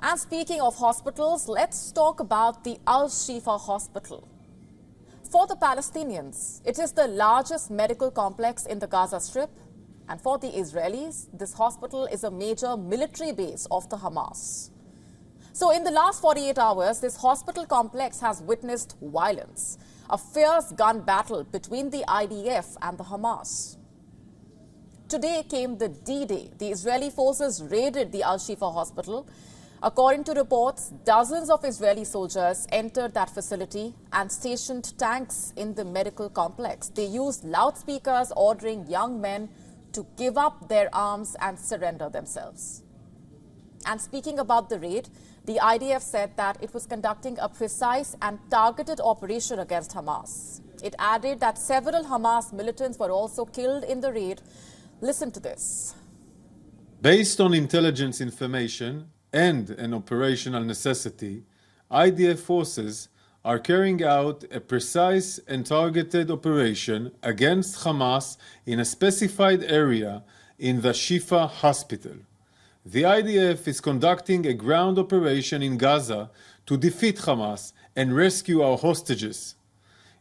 And speaking of hospitals, let's talk about the Al-Shifa Hospital. For the Palestinians, it is the largest medical complex in the Gaza Strip. And for the Israelis, this hospital is a major military base of the Hamas. So in the last 48 hours, this hospital complex has witnessed violence, a fierce gun battle between the IDF and the Hamas. Today came the D-Day. The Israeli forces raided the Al-Shifa Hospital. According to reports, dozens of Israeli soldiers entered that facility and stationed tanks in the medical complex. They used loudspeakers ordering young men to give up their arms and surrender themselves. And speaking about the raid, the IDF said that it was conducting a precise and targeted operation against Hamas. It added that several Hamas militants were also killed in the raid. Listen to this. Based on intelligence information and an operational necessity, IDF forces are carrying out a precise and targeted operation against Hamas in a specified area in the Al-Shifa Hospital. The IDF is conducting a ground operation in Gaza to defeat Hamas and rescue our hostages.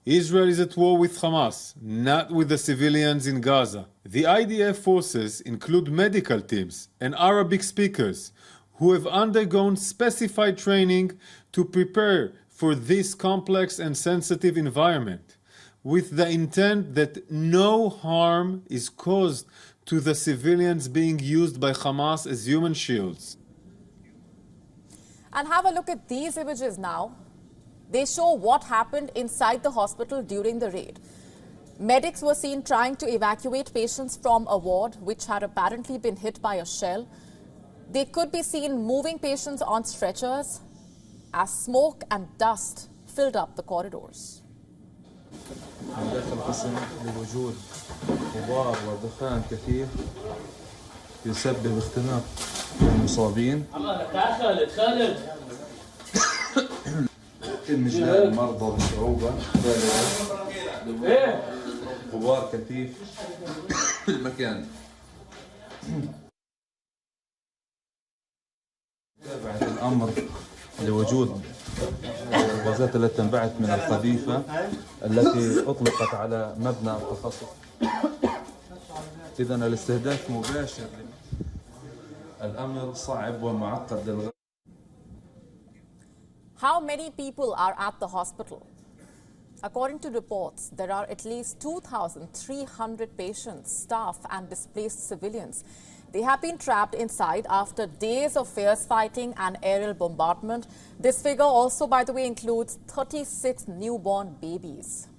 Israel is at war with Hamas, not with the civilians in Gaza. The IDF forces include medical teams and Arabic speakers who have undergone specified training to prepare for this complex and sensitive environment, with the intent that no harm is caused to the civilians being used by Hamas as human shields. And have a look at these images now. They show what happened inside the hospital during the raid. Medics were seen trying to evacuate patients from a ward which had apparently been hit by a shell. They could be seen moving patients on stretchers as smoke and dust filled up the corridors. داخل القسم لوجود غبار ودخان كثير يسبب اختناق المصابين. انجلاء المرضى بصعوبة غبار كثيف في المكان. تابعت الأمر لوجود الغازات التي تنبعث من القذيفة التي أطلقت على مبنى التخصص. إذن الاستهداف مباشر. الأمر صعب ومعقد للغاية. How many people are at the hospital? According to reports, there are at least 2,300 patients, staff and displaced civilians. They have been trapped inside after days of fierce fighting and aerial bombardment. This figure also, by the way, includes 36 newborn babies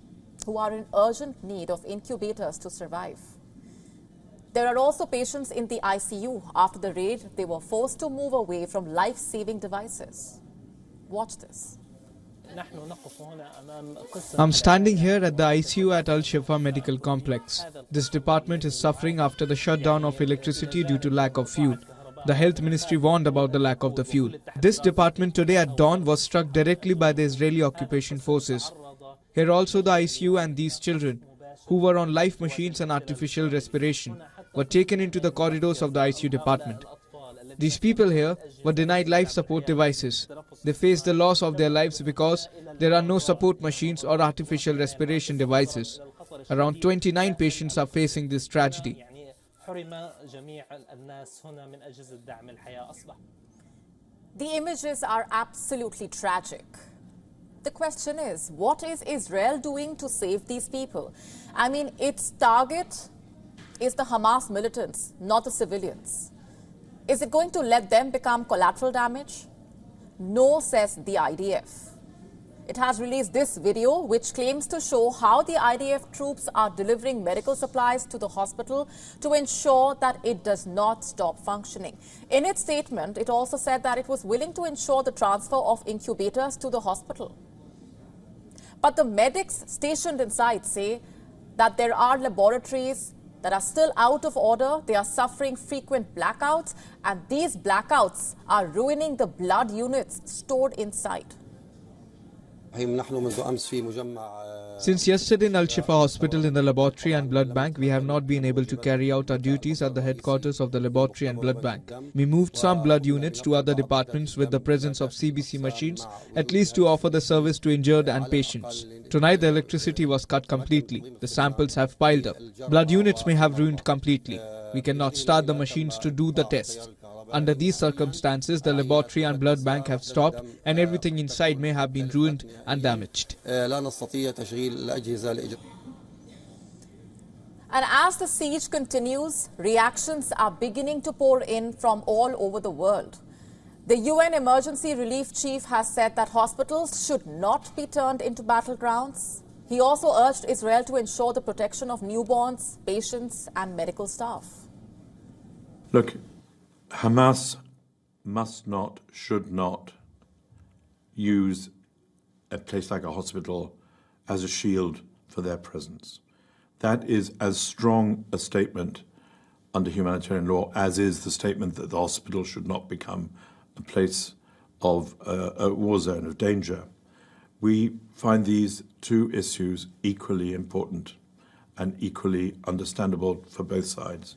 who are in urgent need of incubators to survive. There are also patients in the ICU. After the raid, they were forced to move away from life-saving devices. Watch this. I'm standing here at the ICU at Al-Shifa Medical Complex. This department is suffering after the shutdown of electricity due to lack of fuel. The health ministry warned about the lack of the fuel. This department today at dawn was struck directly by the Israeli occupation forces. Here also the ICU and these children, who were on life machines and artificial respiration, were taken into the corridors of the ICU department. These people here were denied life support devices. They face the loss of their lives because there are no support machines or artificial respiration devices. Around 29 patients are facing this tragedy. The images are absolutely tragic. The question is, what is Israel doing to save these people? I mean, its target is the Hamas militants, not the civilians. Is it going to let them become collateral damage? No, says the IDF. It has released this video which claims to show how the IDF troops are delivering medical supplies to the hospital to ensure that it does not stop functioning. In its statement, it also said that it was willing to ensure the transfer of incubators to the hospital. But the medics stationed inside say that there are laboratories that are still out of order. They are suffering frequent blackouts, and these blackouts are ruining the blood units stored inside. Since yesterday in Al-Shifa Hospital in the laboratory and blood bank, we have not been able to carry out our duties at the headquarters of the laboratory and blood bank. We moved some blood units to other departments with the presence of CBC machines, at least to offer the service to injured and patients. Tonight the electricity was cut completely. The samples have piled up. Blood units may have ruined completely. We cannot start the machines to do the tests. Under these circumstances, the laboratory and blood bank have stopped and everything inside may have been ruined and damaged. And as the siege continues, reactions are beginning to pour in from all over the world. The UN Emergency Relief Chief has said that hospitals should not be turned into battlegrounds. He also urged Israel to ensure the protection of newborns, patients and medical staff. Look, Hamas must not, should not use a place like a hospital as a shield for their presence. That is as strong a statement under humanitarian law as is the statement that the hospital should not become a place of a war zone of danger. We find these two issues equally important and equally understandable for both sides.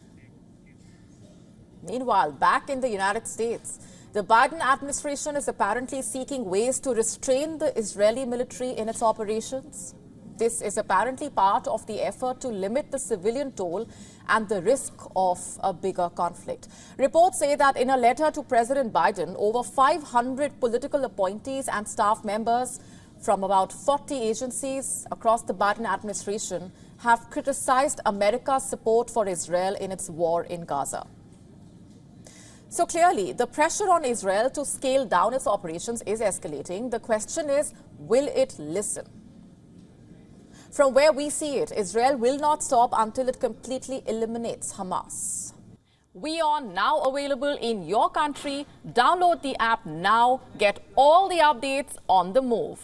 Meanwhile, back in the United States, the Biden administration is apparently seeking ways to restrain the Israeli military in its operations. This is apparently part of the effort to limit the civilian toll and the risk of a bigger conflict. Reports say that in a letter to President Biden, over 500 political appointees and staff members from about 40 agencies across the Biden administration have criticized America's support for Israel in its war in Gaza. So clearly, the pressure on Israel to scale down its operations is escalating. The question is, will it listen? From where we see it, Israel will not stop until it completely eliminates Hamas. WION now available in your country. Download the app now. Get all the updates on the move.